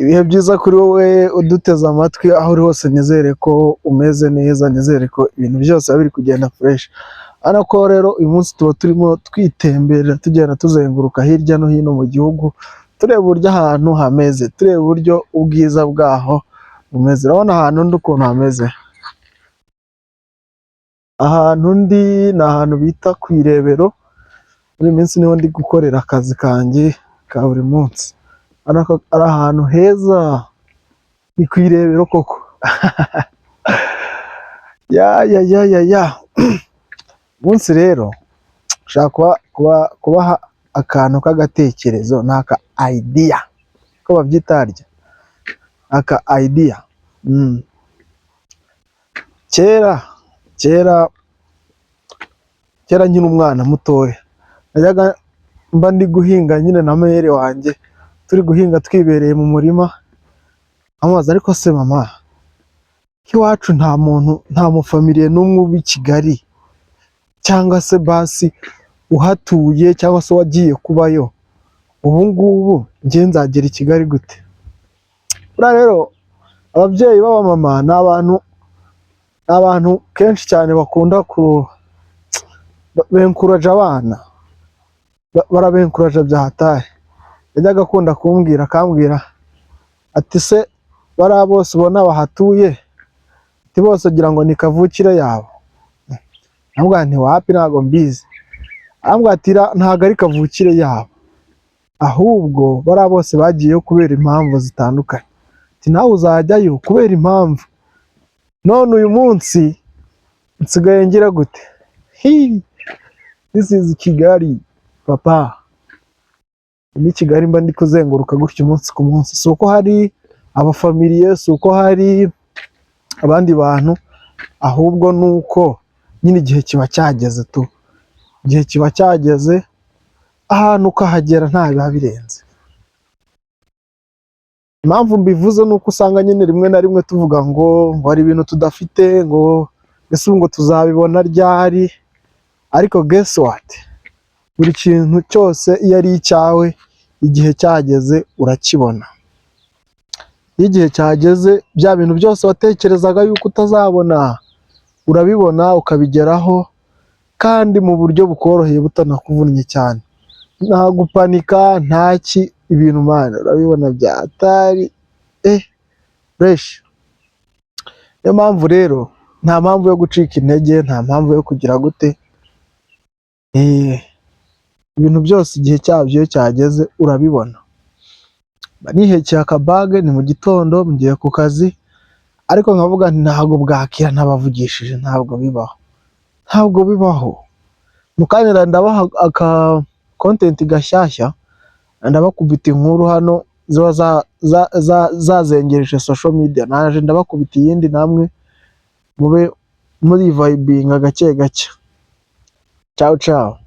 Ibihe byiza kuri wowe uduteze amatwi aho uri hose, nizere ko umeze neza, nizere ko ibintu byose biri kugenda fresh. Hano ko rero uyu munsi tuba turimo twitemberera, tugenda tuzenguruka hirya no hino mu gihugu, tureba uburyo ahantu hameze, tureba uburyo ubwiza bwaho bumeze. Urabona ahantu ndi ukuntu hameze. Ahantu ndi ni ahantu bita ku Irebero. Muri iyi minsi niho ndi gukorera akazi kanjye ka buri munsi. Ari ahantu heza, ni ku Irebero koko. Munsi rero ushaka kubaha akantu k'agatekerezo, ni aka idea ko babyita harya, aka idea. Kera nkiri umwana mutoya, najyaga mba ndi guhinga nyine na mere wanjye, turi guhinga twibereye mu murima, amubaza ariko se mama, iwacu nta mufamiliye n'umwe uba i Kigali, cyangwa se basi uhatuye cyangwa se wagiye kubayo, ubu ngubu njye nzagera i Kigali gute? Buriya rero ababyeyi b'abamama ni abantu kenshi cyane bakunda benkuraje abana, barabenkuraje bya hatari. Yajyaga akunda akambwira ati se bariya bose ubona bahatuye, ati bose ugira ngo ni kavukire yabo? Ambwira nti wapi, ntago mbizi. Ambwira ati ntago ari kavukire yabo, ahubwo bariya bose bagiyeyo kubera impamvu zitandukanye, ati nawe uzajyayo kubera impamvu. None uyu munsi nsigaye ngira gute? This is Kigali papa. Ni Kigali mba ndi kuzenguruka gutyo umunsi ku munsi. Si uko hari abafamiliye, si uko hari abandi bantu, ahubwo ni uko nyine igihe kiba cyageze tu. Igihe kiba cyageze, ahantu ukahagera nta biba birenze. Impamvu mbivuze ni uko usanga nyine rimwe na rimwe tuvuga ngo hari ibintu tudafite, ngo ese ngo tuzabibona ryari. Ariko guess what? Buri kintu cyose iyo ari icyawe, igihe cyageze urakibona. Iyo igihe cyageze, bya bintu byose watekerezaga yuko utazabona, urabibona ukabigeraho, kandi mu buryo bukoroheye butanakuvunnye cyane. Nta gupanika, ntaki, ibintu mana urabibona bya hatari fresh. Niyo mpamvu rero nta mpamvu yo gucika intege, nta mpamvu yo kugira gute. Ibintu byose igihe cyabyo iyo cyageze urabibona. Nihekeye akabage, ni mu gitondo ngiye ku kazi, ariko nkavuga ntabwo bwakira ntabavugishije, ntabwo bibaho. Mukanira ndabaha aka content gashyashya, ndabakubita inkuru hano ziba zazengereje social media, naje ndabakubita iyindi namwe mube muri vibinga gake gake. Ciao ciao.